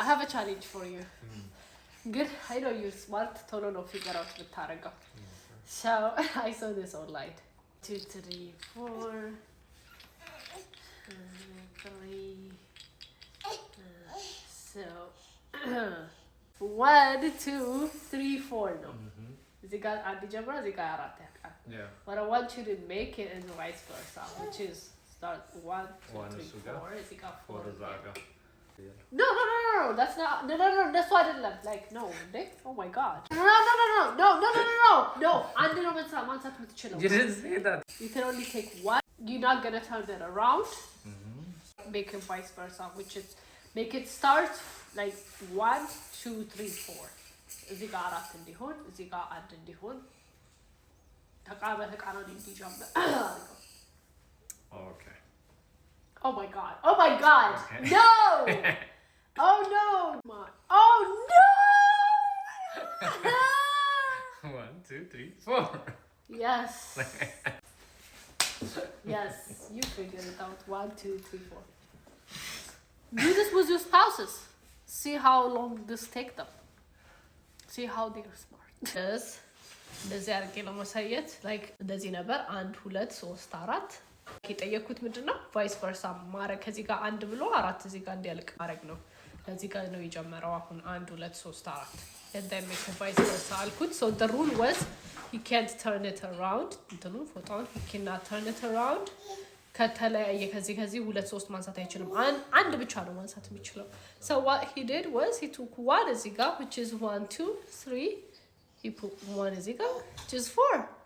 I have a challenge for you. Good. I know you're smart. Total no figure out the taraga. So I saw this online. 2, 3, 4. 3. So 1, 2, 3, 4. No. They got Adijabra, they got Arata. Yeah. But I want you to make it in vice versa, which is start 1, 2, 3, 4. They got 4. No, that's not. No, that's why I didn't love. Like, no, Nick. Oh my god. No. And You didn't say that. You can only take one. You're not gonna turn it around. Make it vice versa, which is make it start like 1, 2, 3, 4. እዚህ ጋር 4 እንዲሆን እዚህ ጋር 1 እንዲሆን ተቃበል ተቃራኒ እንዲጀምር Okay. Oh my god. Okay. No. Oh no. Oh no. 1, 2, 3, 4. Yes. Yes, you figured it out. 1, 2, 3, 4. Do this with your spouses. See how long this take them. See how they're smart. Yes. እንደዚህ አድርጌ ነው ማሳየት like እንደዚህ ነበር 1 2 3 4 የጠየኩት ምንድነው ቫይስ ቨርሳ ማረግ ከዚህ ጋር 1 ብሎ 4 እዚህ ጋር እንዲያልቅ ማረግ ነው ከዚህ ጋር ነው የጀመረው አሁን 1 2 3 4 and then make the vice versa አልኩት so the rule was you can't turn it around እንትኑ ፎቶውን you cannot turn it around ከተለያየ ከዚህ 2 3 ማንሳት አይችልም አንድ ብቻ ነው ማንሳት የሚችለው so what he did was he took one እዚህ ጋር which is 1 2 3 he put 1 እዚህ ጋር which is 4